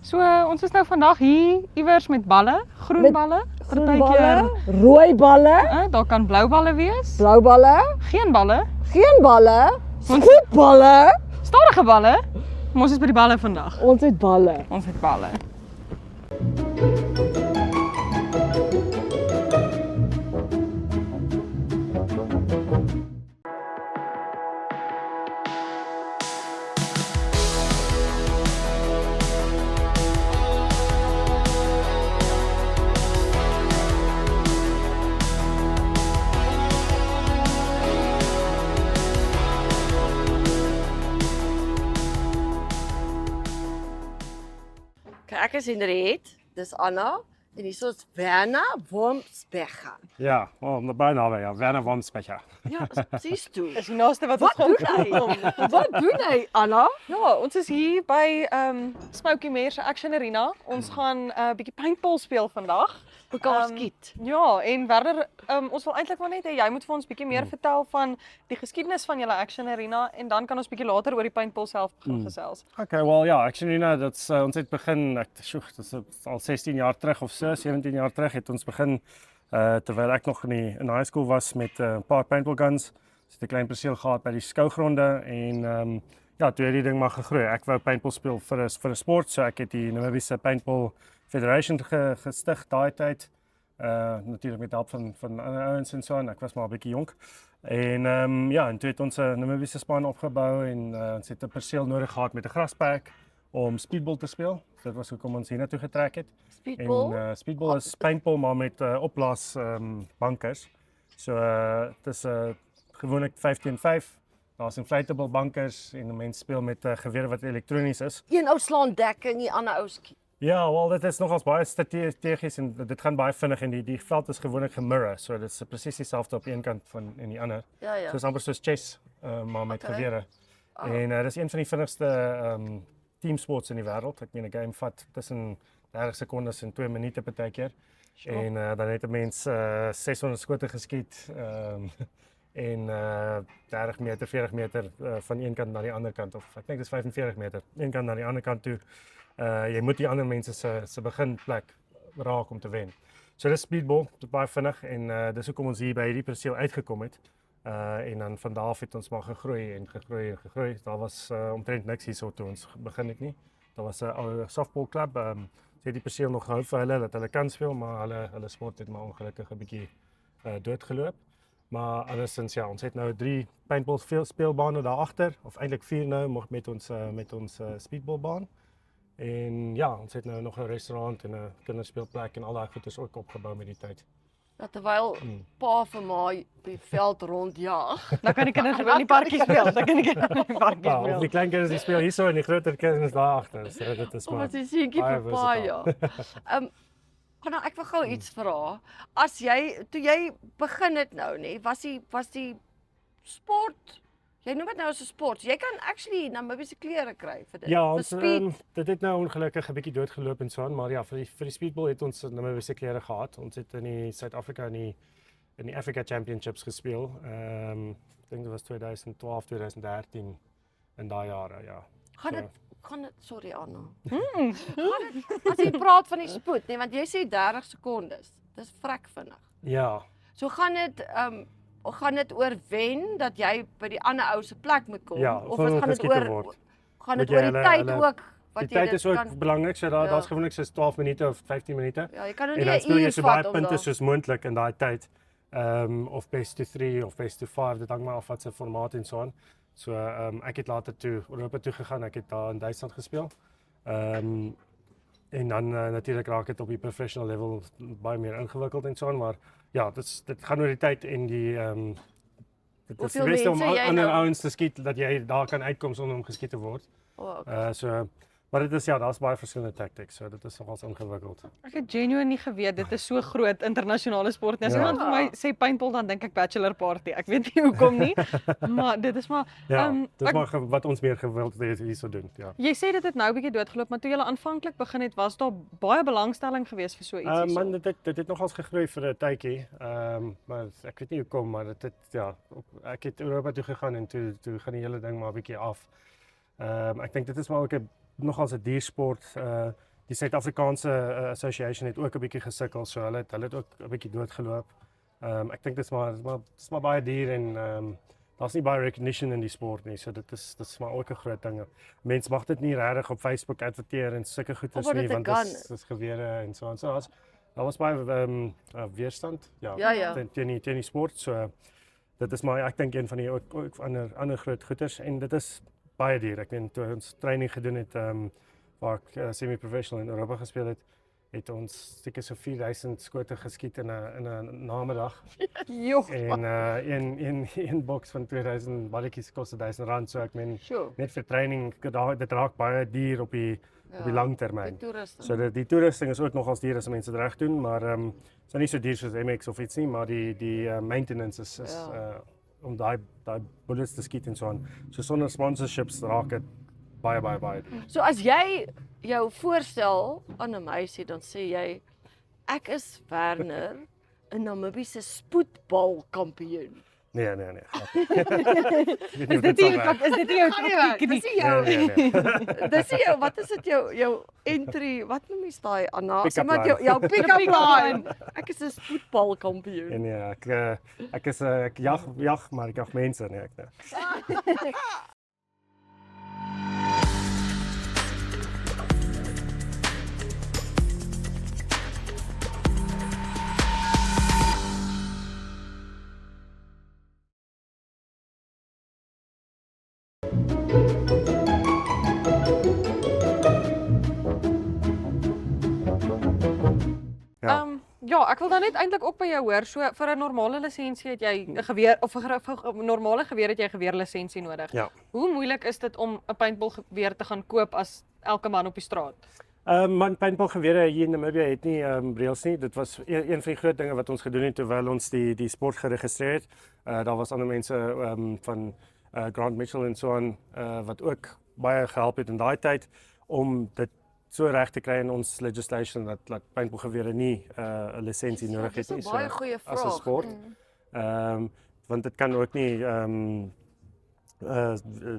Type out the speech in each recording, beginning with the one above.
So, ons is nou vandag hier iewers met balle, groen balle, Groen balle, rooi balle, daar kan blou balle wees, blou balle, geen balle, geen balle, skootballe. stadige balle. Maar ons is by die balle vandag. Ons het balle. Ons het balle. Ek is Henriette, dis Anna en hier is Werner Wormsbecher. Ja, bijna wel, ja. Werner Wormsbecher. Ja, presies toe. Is die naaste wat Wat doen hy? Wat doen hy, Anna? Ja, ons is hier by Smoky Mare se Action Arena. Ons gaan 'n bietjie paintball speel vandag. Mekaar skiet. Ja, en Werner, ons wil eintlik maar net hê jy moet vir ons bietjie meer vertel van die geskiedenis van julle Action Arena en dan kan ons bietjie later oor die paintball self begin gesels. Okay, well ja, Action Arena, ons het begin, dit is al 16 jaar terug of so, 17 jaar terug het ons begin, terwyl ek nog in high school was met 'n paar paintball guns. Ons het 'n klein perseel gehad by die skougronde en ja, toe het die ding maar gegroei. Ek wou paintball speel vir 'n sport, so ek het die Namibiese Paintball Federation gestig daai tyd. Natuurlik met hulp van ander ouens en so aan. Ek was maar 'n bietjie jonk. En ja, en toe het ons 'n Namibiese span opgebou en ons het 'n perseel nodig gehad met 'n grasperk om speedball te speel. So dit was hoekom ons hiernatoe getrek het. Speedball? En speedball is paintball maar met opblaas bankers. So dit is gewoonlik 5 teen 5. Daar's inflatable bankers en mense speel met gewere wat elektronies is. Een ou slaan dekking, die ander ou skiet. Ja, wel dit is nogals baie strategies en dit gaan baie vinnig en die veld is gewoonlik gemirror, so dit is presies dieselfde op een kant en die ander. Ja, ja. So is amper soos chess, maar met gewere. En dis een van die vinnigste teamsports in die wêreld. Ek meen 'n game vat tussen 30 sekondes en 2 minute partykeer. Sure. En dan het 'n mens 600 skote geskiet en 30 meter, 40 meter van een kant na die ander kant of ek dink dis 45 meter, een kant na die ander kant toe. Jy moet die ander mense se beginplek raak om te wen. So dis speedball, dit is baie vinnig en dis hoekom ons hier by hierdie perseel uitgekom het. En dan van daar af het ons maar gegroei en gegroei. Daar was omtrent niks hierso toe ons begin het nie. Daar was 'n ou softballklub. Sy het die perseel nog gehou vir hulle dat hulle kan speel, maar hulle sport het maar ongelukkig 'n bietjie doodgeloop. Maar andersins ja, ons het nou 3 paintball speelbane daar agter of eintlik 4 nou met ons speedballbaan. En ja, ons het nou nog 'n restaurant en 'n kinderspeelplek en al daai goed is ook opgebou met die tyd. Dat terwyl pa vir my op die veld rondjaag. Dan kan die kinders in die parkie speel. Dan kan die kinders in die parkie Ja, speel. die klein kinders die speel hierso en die groter kinders is daar agter. So dit is maar. Wat is seentjie baie vir pa ja. Nou ek wil gou iets vra. Toe jy begin het nou nê, was die sport. Jy noem dit nou as 'n sport. Jy kan actually Namibiese klere kry vir dit. Ja, vir ons speed. dit het nou ongelukkig 'n bietjie doodgeloop en so aan, maar ja, vir die speedball het ons Namibiese klere gehad. Ons het in die Suid-Afrika in die Africa Championships gespeel. Ek dink dit was 2012, 2013 in daai jare, ja. Gaan dit sorry Anna. As jy praat van die spoed, nee, want jy sê 30 sekondes. Dis vrek vinnig. Ja. So gaan dit oor wen dat jy by die ander ou se plek moet kom Ja, of vir gaan dit geskiet te oor word. gaan dit Moet oor jy die hulle- tyd hulle- ook wat Die jy tyd is ook belangrik, so daar's gewoonlik soos 12 minute of 15 minute. Ja, jy kan nou En nie dan 'n speel jy uur so baie vat om punte daar. soos moontlik in daai tyd. Of best to 3 of best to 5, dit hang maar af wat se formaat en so aan. So ek het later toe Europa toe gegaan, ek het daar in Duitsland gespeel. En dan natuurlik raak dit op die professional level baie meer ingewikkeld en so aan, maar ja, dit gaan oor die tyd en die dit is die Hoeveel beste om mense jy ander nou- ouens te skiet dat jy daar kan uitkom sonder om geskiet te word. Okay. Maar dit is ja, daar's baie verskillende tactics, so dit is nogals ingewikkeld. Ek het genuine nie geweet dit is so groot internasionale sport nie. As Ja. iemand vir my sê paintball dan dink ek bachelor party. Ek weet nie hoekom nie, maar dit is maar Ja, dis ek- maar wat ons meer gewild het hierso doen, ja. Jy sê dit het nou 'n bietjie doodgeloop, maar toe jy aanvanklik begin het, was daar baie belangstelling geweest vir so iets hierso. Man, dit het nogals gegroei vir 'n tydjie. Maar ek weet nie hoekom, maar ek het Europa toe gegaan en toe gaan die hele ding maar 'n bietjie af. Ek dink dit is maar ook nogals 'n diersport. die Suid-Afrikaanse Association het ook 'n bietjie gesukkel, so hulle het ook 'n bietjie doodgeloop. Ek dink dis maar baie duur en daar's nie baie recognition in die sport nie, so dit is maar ook 'n groot ding. Mense mag dit nie regtig op Facebook adverteer en sulke goeders Omdat nie, dit 'n want gun dis gewere en so en so. Daar was baie weerstand, Ja. teen die sport, so dit is maar ek dink een van die ook ander groot goeders en dit is baie duur. Ek meen toe ons training gedoen het waar ek semi-professional in Europa gespeel het ons seker so 4000 skote geskiet in 'n namiddag. Jo. En een boks van 2000 balletjies kos R1000, so ek meen Sure. net vir training dit raak baie duur op die lang termyn. Die toerusting. So die toerusting is ook nogals duur as mense dit reg doen, maar is nie so duur soos MX of iets nie, maar die maintenance is om daai bullets te skiet en so aan. So sonder sponsorships raak dit baie duur. So as jy jou voorstel aan 'n meisie, dan sê jy ek is Werner, 'n Namibiese spoedbalkampioen. Nee. Is dit nie jou taktiek nie? Nee. Dis jou, wat is dit jou entry, wat noem jy daai Anna? Pick-up Iemand line. jou pick-up line. Ek is 'n spoedbalkampioen. En nee, ek jag, maar ek jag mense nie ek nie. Ja, ek wil dan net eintlik ook by jou hoor. So vir 'n normale lisensie het jy 'n geweer of vir 'n normale geweer het jy 'n geweerlisensie nodig. Ja. Hoe moeilik is dit om 'n paintballgeweer te gaan koop as elke man op die straat? Man paintballgewere hier in Namibië het nie reëls nie. Dit was een van die groot dinge wat ons gedoen het terwyl ons die sport geregistreer het. Daar was ander mense van Grant Mitchell en so aan wat ook baie gehelp het in daai tyd om dit so reg te kry in ons legislation dat paintballgewere nie 'n lisensie nodig het nie. Dis 'n baie goeie as 'n vraag. sport. Want dit kan ook nie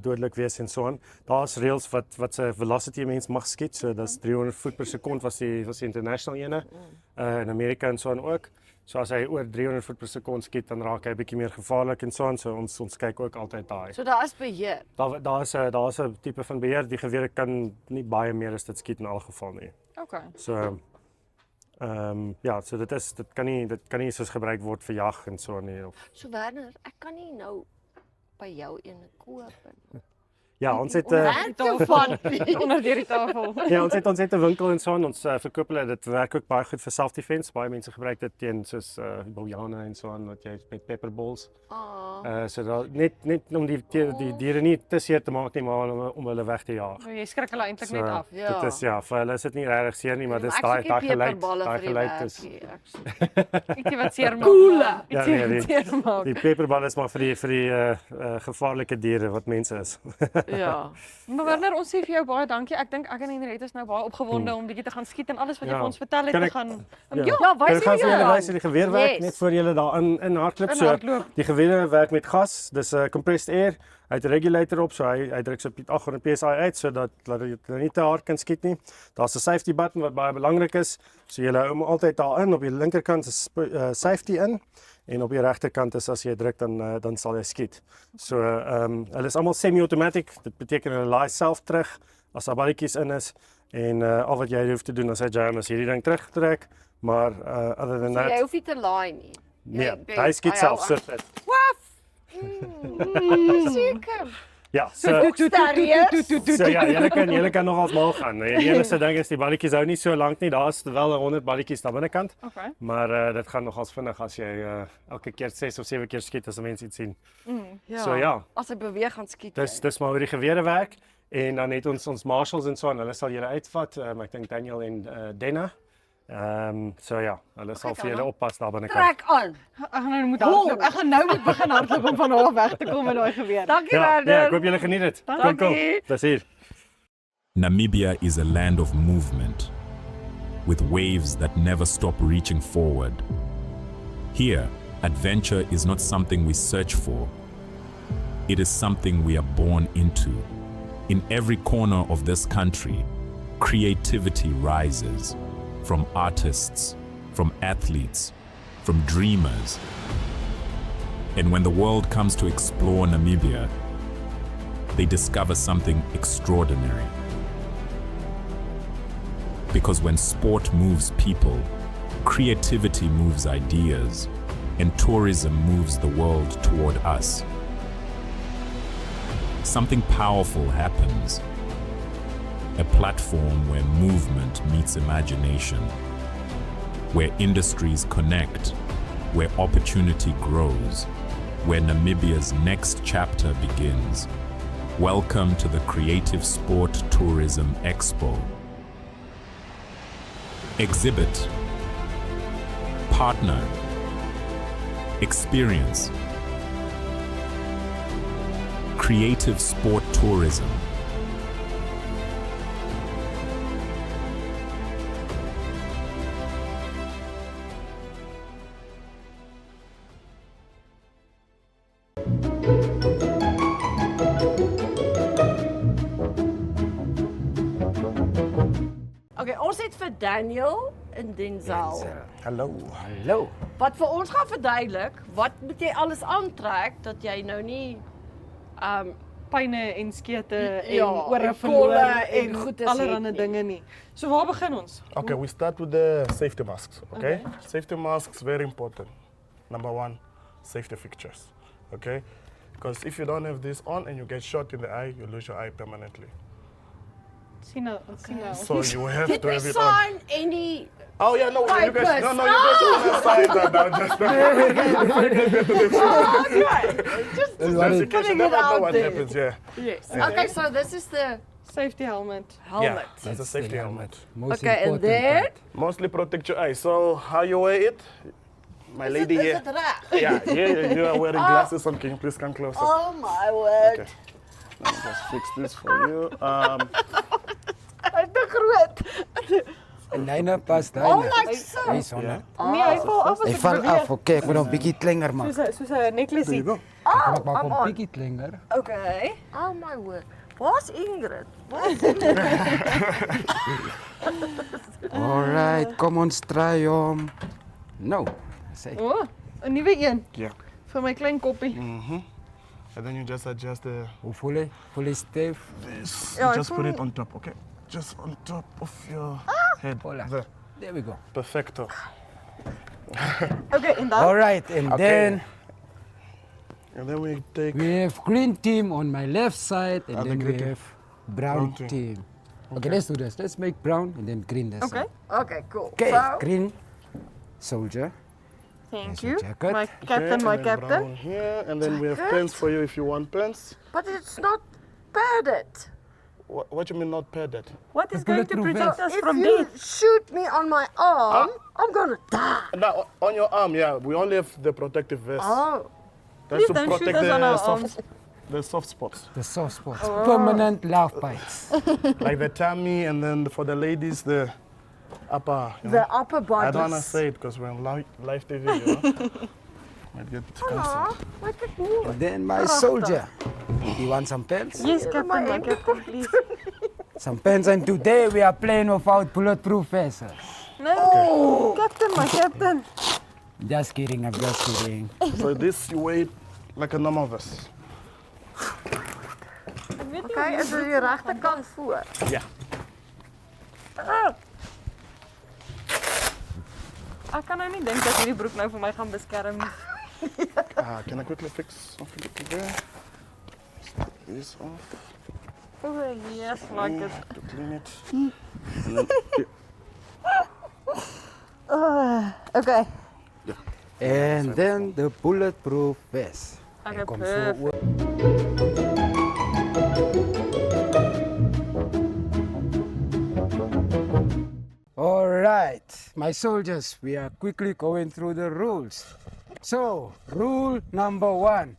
dodelik wees en so aan. Daar's reëls wat se velocity 'n mens mag skiet, so dis 300 voet per sekond was die international ene. In Amerika en so aan ook. So as hy oor 300 voet per sekond skiet, dan raak hy 'n bietjie meer gevaarlik en so aan. So ons kyk ook altyd daai. So daar is beheer. Daar's 'n tipe van beheer. Die gewere kan nie baie meer as dit skiet in elk geval nie. Okay. So ja, so dit kan nie soos gebruik word vir jag en so nie. So Werner, ek kan nie nou by jou een koop en Ja, ons het onder die tafel. ja, ons het 'n winkel en so aan. Ons verkoop hulle. Dit werk ook baie goed vir self-defense. Baie mense gebruik dit teen soos biljane en so aan wat jy met pepperballs. So daar net om die diere nie te seer te maak nie, maar om hulle weg te jaag. Jy skrik hulle eintlik net af. Dit is vir hulle is dit nie regtig seer nie, maar dis daai geluid is. Ietsie wat seer maak. Ietsie wat seer maak. Die pepperball is maar vir die gevaarlike diere wat mense is. Ja. Maar Werner, ons sê vir jou baie dankie. Ek dink ek en Henriette is nou baie opgewonde om bietjie te gaan skiet en alles wat jy vir ons vertel het te gaan. Wys Kan jy julle wys die geweer werk net voor julle daar in hardloop so. Die gewere werk met gas, dis 'n compressed air. Hy het 'n regulator op, so hy druk so 800 psi uit sodat jy nie te hard kan skiet nie. Daar's 'n safety button wat baie belangrik is. So jy hou hom altyd daarin. Op die linkerkant is safety in. En op die regterkant is as jy druk dan sal jy skiet. So hulle is almal semi-automatic. Dit beteken hulle laai self terug as daar balletjies in is en al wat jy hoef te doen as hy jam is hierdie ding terugtrek, maar other than that jy hoef nie te laai nie. Nee, hy skiet self so dit. Seker. Ja, so So ja, julle kan nogals mal gaan. Die enigste ding is die balletjies hou nie so lank nie. Daar's wel 100 balletjies daar binnekant. Okay. Maar dit gaan nogals vinnig as jy elke keer 6 of 7 keer skiet as mense iets sien. Ja. So ja. As hy beweeg gaan skiet. Dis maar hoe die gewere werk en dan het ons marshals en so aan. Hulle sal julle uitvat. Ek dink Daniel en Denna. So ja, hulle sal vir julle oppas daar binnekant. Trek aan. Ek gaan nou moet begin hardloop om van haar weg te kom met daai geweer. Dankie Ja, Werner. ek hoop julle geniet dit. Kom. Dis hier. Namibia is a land of movement, with waves that never stop reaching forward. Here, adventure is not something we search for. It is something we are born into. In every corner of this country, creativity rises from artists, from athletes, from dreamers. And when the world comes to explore Namibia, they discover something extraordinary. Because when sport moves people, creativity moves ideas, and tourism moves the world toward us. Something powerful happens. A platform where movement meets imagination, where industries connect, where opportunity grows, where Namibia's next chapter begins. Welcome to the Creative Sport Tourism Expo. Exhibit, partner, experience. Creative Sport Tourism. Okay, ons het vir Daniel en Denzel. Hallo. Hallo. Wat vir ons gaan verduidelik, wat moet jy alles aantrek dat jy nou nie Pyne en skete en Ja, ore en verloor kolle en en goedes allerlei het nie. dinge nie. So waar begin ons? Okay, we start with the safety masks, okay? Okay. Safety masks, very important. Number one, safety fixtures, okay? Because if you don't have this on and you get shot in the eye, you lose your eye permanently. Sien nou, sien nou. So you have Did to we have it on. sign any Oh yeah, no, you guys, Papers. no, you guys want to sign that now, just just you putting never it know out what there. happens, yeah. Yes. Okay, so this is the Safety helmet. helmet. That's a safety helmet. Most Okay, and important then part. Mostly protect your eyes. So how you wear it? My lady is here. it reg? Yeah, here you are wearing glasses on. Can you please come closer? Oh my word. Okay. Let me just fix this for you. Hy's te groot. En hyne pas daai. Oh, na. like so. Hy's on. Yeah. Nee, hy val af as Hy ek val beweeg. af. Okay, ek moet hom bietjie kleiner maak. Soos 'n necklace. There you go. Ek maak I'm hom on. bietjie kleiner. Okay. Oh my word. Waar's Ingrid? Alright, kom ons try hom. Nou, sê. O, 'n nuwe een Yeah. vir my klein koppie. And then you just adjust the Hoe voel hy? Voel hy styf? this. Yeah, I Just put saw it it. on top, okay? Just on top of your head. Voila. There. There we go. Perfecto. Okay, en dan Alright, and Okay. then And then we take we have green team on my left side and And the then we green team. have brown Brown team. team. Okay, let's do this. Let's make brown and then green this Okay. side. Okay, cool. Okay, So, green soldier. Thank There's you. your jacket. My Okay, captain, and my then captain. brown here, and then we have pens for you if you want pens. but it's not padded. What you mean not padded? What is The going to bulletproof protect vest. us If from you death? shoot me on my arm, I'm gonna die. Now on your arm, yeah. We only have the protective vest. Oh. That's Please to don't shoot protect us on our the soft spots, The soft spots. Permanent love bites. like the tummy, and then for the ladies the upper. You know? The upper body. I don't wanna say it because we're on live TV. You know? Might get cancelled. Like it more. And then my soldier. You want some pens? Yes, captain, my captain, please. Some pens, and today we are playing without bulletproof vests. No, captain, my captain. Just kidding, I'm just kidding. So this you weigh like a normal vest. Ek weet nie Okay, hoe is dit die regterkant voor? Yeah. Ek kan nou nie dink dat hierdie broek nou vir my gaan beskerm nie. Can I quickly fix something there? Take this off O, yes, like it. to clean it. And then, Okay. And then the bulletproof vest. Okay, Hy kom so perfect. oor. All right, my soldiers, we are quickly going through the rules. So, rule number 1.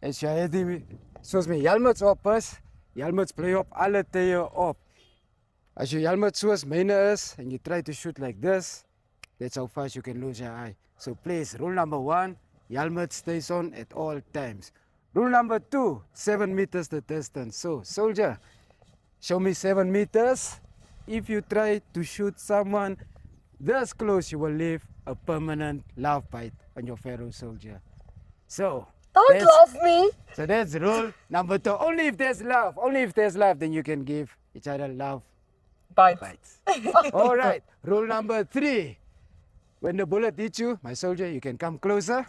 As jy het die soos my helmets op is, helmets bly op alle tye op. As your helmet soos myne is and you try to shoot like this, that's how fast you can lose your eye. So please, rule number 1, helmet stays on at all times. Rule number 2, 7 meters the distance. So, soldier, show me 7 meters. if you try to shoot someone this close, you will leave a permanent love bite on your fellow soldier. So, Don't love me. so that's rule number 2. Only if there's love, then you can give each other love Bites. bites. All right, rule number 3. When the bullet hits you, my soldier, you can come closer.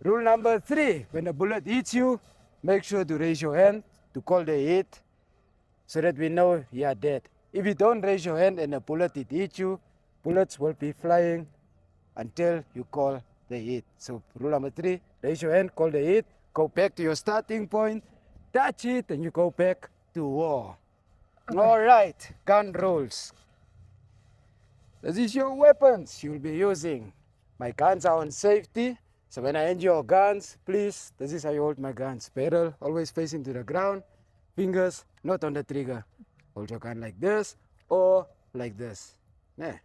Rule number 3, when the bullet hits you, make sure to raise your hand to call the hit so that we know you are dead. If you don't raise your hand and the bullet hits you, bullets will be flying until you call the hit. So rule number 3, raise your hand, call the hit, go back to your starting point, touch it, and you go back to war. All right, gun rules. This is your weapons you'll be using. My guns are on safety, so when I hand your guns, please, this is how you hold my guns. Barrel always facing to the ground, fingers not on the trigger. Hold your gun like this or like this. Yeah.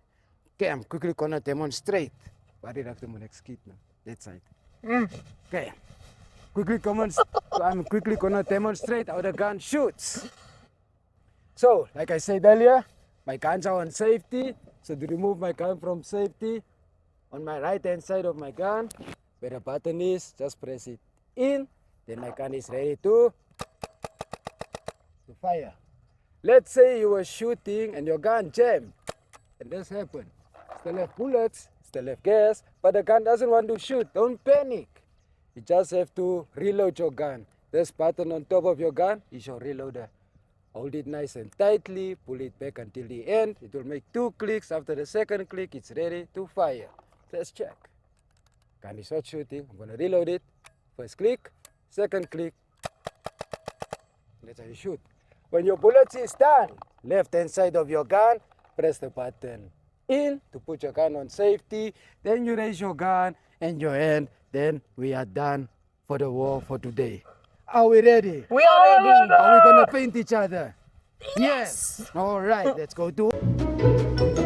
Okay, I'm quickly gonna demonstrate. Waar die rakte moet ek skiet nou? That side. Okay. I'm quickly gonna demonstrate how the gun shoots. So, like I said earlier, my guns are on safety. So to remove my gun from safety, on my right hand side of my gun, where the button is, just press it in. Then my gun is ready to fire. Let's say you were shooting and your gun jammed. And this happened. Still have bullets, still have gas, but the gun doesn't want to shoot. Don't panic. You just have to reload your gun. This button on top of your gun is your reloader. Hold it nice and tightly, pull it back until the end. It will make 2 clicks. After the second click, it's ready to fire. Let's check. Gun is not shooting. I'm gonna reload it. First click, second click. That's how you shoot. When your bullets is done, left hand side of your gun, press the button in to put your gun on safety. Then you raise your gun and your hand. Then we are done for the war for today. Are we ready? We are ready. Are we gonna paint each other? Yes. All right, let's go to